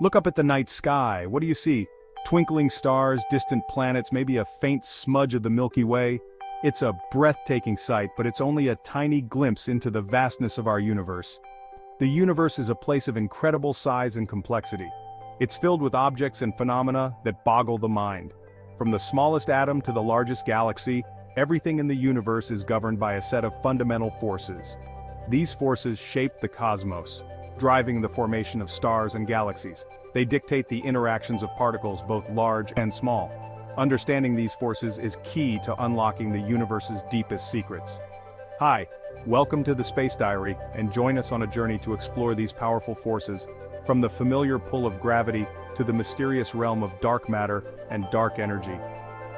Look up at the night sky. What do you see? Twinkling stars, distant planets, maybe a faint smudge of the Milky Way? It's a breathtaking sight, but it's only a tiny glimpse into the vastness of our universe. The universe is a place of incredible size and complexity. It's filled with objects and phenomena that boggle the mind. From the smallest atom to the largest galaxy, everything in the universe is governed by a set of fundamental forces. These forces shape the cosmos, driving the formation of stars and galaxies. They dictate the interactions of particles both large and small. Understanding these forces is key to unlocking the universe's deepest secrets. Hi, welcome to the Space Diary, and join us on a journey to explore these powerful forces, from the familiar pull of gravity to the mysterious realm of dark matter and dark energy.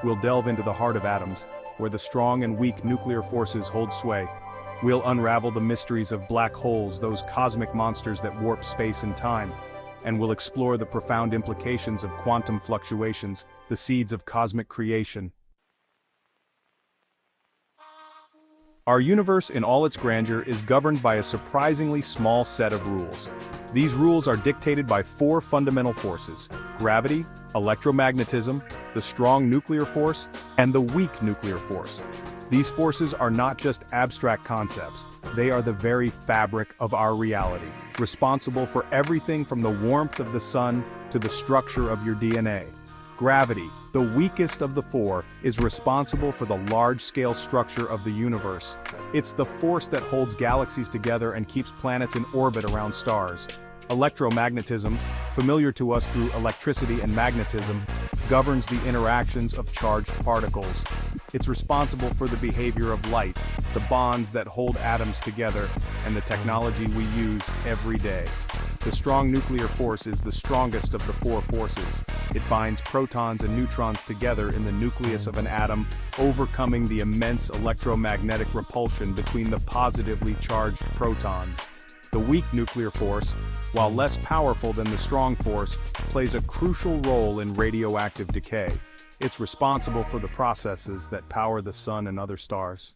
We'll delve into the heart of atoms, where the strong and weak nuclear forces hold sway. We'll unravel the mysteries of black holes, those cosmic monsters that warp space and time. And we'll explore the profound implications of quantum fluctuations, the seeds of cosmic creation. Our universe in all its grandeur is governed by a surprisingly small set of rules. These rules are dictated by four fundamental forces: gravity, electromagnetism, the strong nuclear force, and the weak nuclear force. These forces are not just abstract concepts, they are the very fabric of our reality, responsible for everything from the warmth of the sun to the structure of your DNA. Gravity, the weakest of the four, is responsible for the large-scale structure of the universe. It's the force that holds galaxies together and keeps planets in orbit around stars. Electromagnetism, familiar to us through electricity and magnetism, governs the interactions of charged particles. It's responsible for the behavior of light, the bonds that hold atoms together, and the technology we use every day. The strong nuclear force is the strongest of the four forces. It binds protons and neutrons together in the nucleus of an atom, overcoming the immense electromagnetic repulsion between the positively charged protons. The weak nuclear force, while less powerful than the strong force, plays a crucial role in radioactive decay. It's responsible for the processes that power the sun and other stars.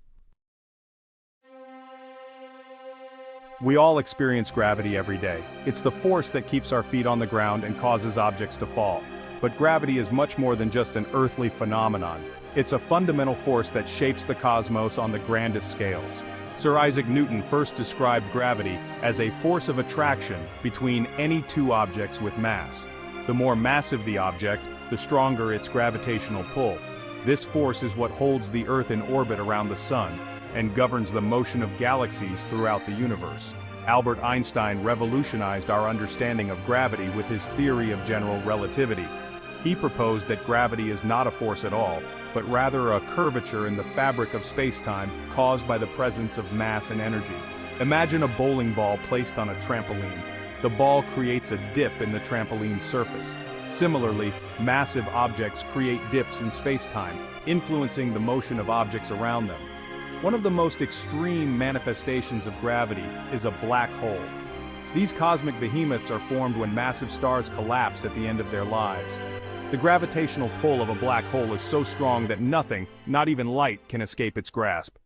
We all experience gravity every day. It's the force that keeps our feet on the ground and causes objects to fall. But gravity is much more than just an earthly phenomenon. It's a fundamental force that shapes the cosmos on the grandest scales. Sir Isaac Newton first described gravity as a force of attraction between any two objects with mass. The more massive the object, the stronger its gravitational pull. This force is what holds the Earth in orbit around the Sun, and governs the motion of galaxies throughout the universe. Albert Einstein revolutionized our understanding of gravity with his theory of general relativity. He proposed that gravity is not a force at all, but rather a curvature in the fabric of space-time caused by the presence of mass and energy. Imagine a bowling ball placed on a trampoline. The ball creates a dip in the trampoline's surface. Similarly, massive objects create dips in space-time, influencing the motion of objects around them. One of the most extreme manifestations of gravity is a black hole. These cosmic behemoths are formed when massive stars collapse at the end of their lives. The gravitational pull of a black hole is so strong that nothing, not even light, can escape its grasp.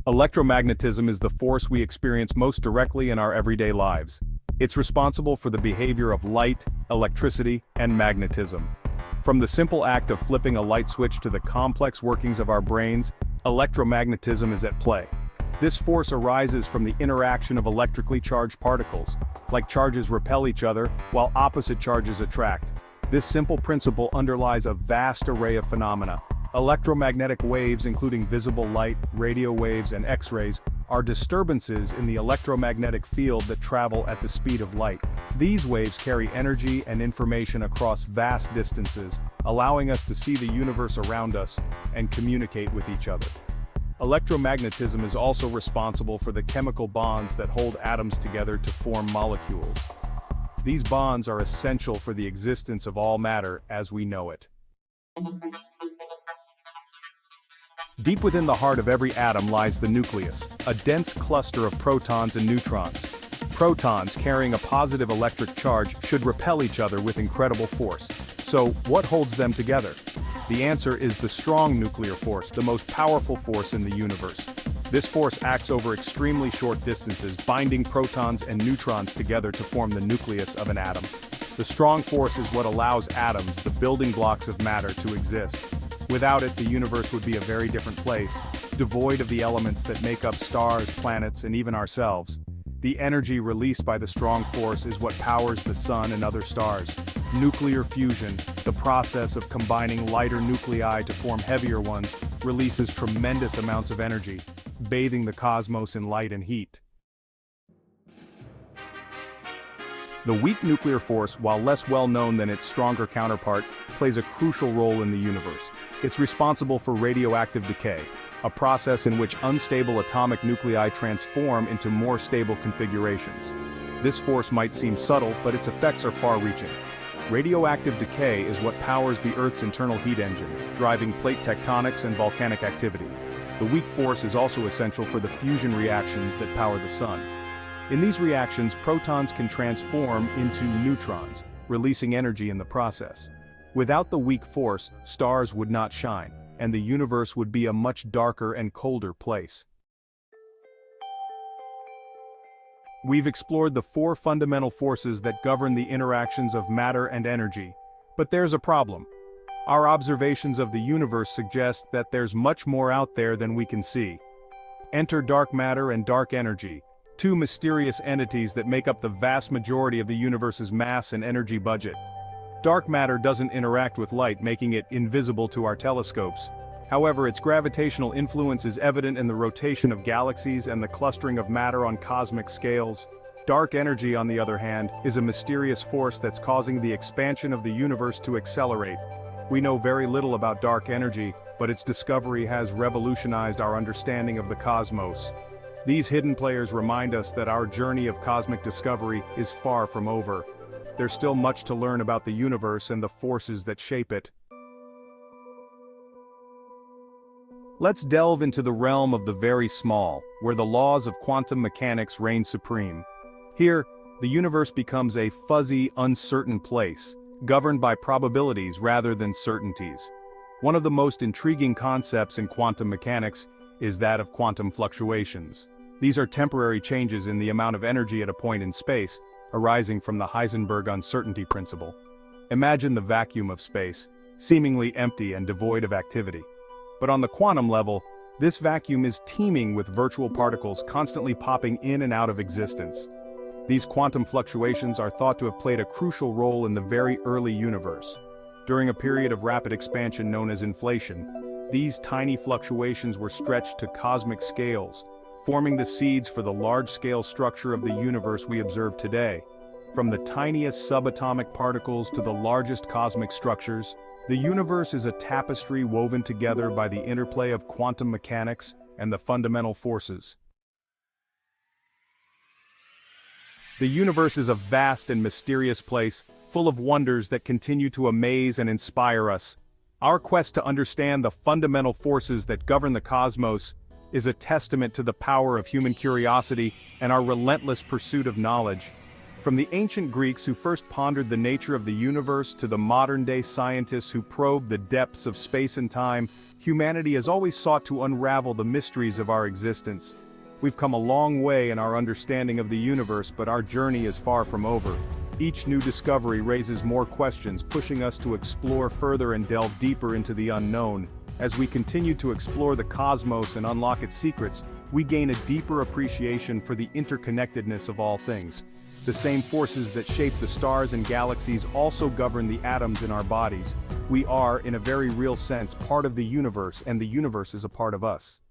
Electromagnetism is the force we experience most directly in our everyday lives. It's responsible for the behavior of light, electricity, and magnetism. From the simple act of flipping a light switch to the complex workings of our brains, electromagnetism is at play. This force arises from the interaction of electrically charged particles. Like charges repel each other, while opposite charges attract. This simple principle underlies a vast array of phenomena. Electromagnetic waves, including visible light, radio waves, and X-rays, are disturbances in the electromagnetic field that travel at the speed of light. These waves carry energy and information across vast distances, allowing us to see the universe around us and communicate with each other. Electromagnetism is also responsible for the chemical bonds that hold atoms together to form molecules. These bonds are essential for the existence of all matter as we know it. Deep within the heart of every atom lies the nucleus, a dense cluster of protons and neutrons. Protons carrying a positive electric charge should repel each other with incredible force. So, what holds them together? The answer is the strong nuclear force, the most powerful force in the universe. This force acts over extremely short distances, binding protons and neutrons together to form the nucleus of an atom. The strong force is what allows atoms, the building blocks of matter, to exist. Without it, the universe would be a very different place, devoid of the elements that make up stars, planets, and even ourselves. The energy released by the strong force is what powers the sun and other stars. Nuclear fusion, the process of combining lighter nuclei to form heavier ones, releases tremendous amounts of energy, bathing the cosmos in light and heat. The weak nuclear force, while less well known than its stronger counterpart, plays a crucial role in the universe. It's responsible for radioactive decay, a process in which unstable atomic nuclei transform into more stable configurations. This force might seem subtle, but its effects are far-reaching. Radioactive decay is what powers the Earth's internal heat engine, driving plate tectonics and volcanic activity. The weak force is also essential for the fusion reactions that power the sun. In these reactions, protons can transform into neutrons, releasing energy in the process. Without the weak force, stars would not shine, and the universe would be a much darker and colder place. We've explored the four fundamental forces that govern the interactions of matter and energy. But there's a problem. Our observations of the universe suggest that there's much more out there than we can see. Enter dark matter and dark energy, two mysterious entities that make up the vast majority of the universe's mass and energy budget. Dark matter doesn't interact with light, making it invisible to our telescopes. However, its gravitational influence is evident in the rotation of galaxies and the clustering of matter on cosmic scales. Dark energy, on the other hand, is a mysterious force that's causing the expansion of the universe to accelerate. We know very little about dark energy, but its discovery has revolutionized our understanding of the cosmos. These hidden players remind us that our journey of cosmic discovery is far from over. There's still much to learn about the universe and the forces that shape it. Let's delve into the realm of the very small, where the laws of quantum mechanics reign supreme. Here, the universe becomes a fuzzy, uncertain place, governed by probabilities rather than certainties. One of the most intriguing concepts in quantum mechanics is that of quantum fluctuations. These are temporary changes in the amount of energy at a point in space, arising from the Heisenberg uncertainty principle. Imagine the vacuum of space, seemingly empty and devoid of activity. But on the quantum level, this vacuum is teeming with virtual particles constantly popping in and out of existence. These quantum fluctuations are thought to have played a crucial role in the very early universe. During a period of rapid expansion known as inflation, these tiny fluctuations were stretched to cosmic scales, forming the seeds for the large-scale structure of the universe we observe today. From the tiniest subatomic particles to the largest cosmic structures, the universe is a tapestry woven together by the interplay of quantum mechanics and the fundamental forces. The universe is a vast and mysterious place, full of wonders that continue to amaze and inspire us. Our quest to understand the fundamental forces that govern the cosmos is a testament to the power of human curiosity and our relentless pursuit of knowledge. From the ancient Greeks who first pondered the nature of the universe to the modern-day scientists who probe the depths of space and time, humanity has always sought to unravel the mysteries of our existence. We've come a long way in our understanding of the universe, but our journey is far from over. Each new discovery raises more questions, pushing us to explore further and delve deeper into the unknown. As we continue to explore the cosmos and unlock its secrets, we gain a deeper appreciation for the interconnectedness of all things. The same forces that shape the stars and galaxies also govern the atoms in our bodies. We are, in a very real sense, part of the universe, and the universe is a part of us.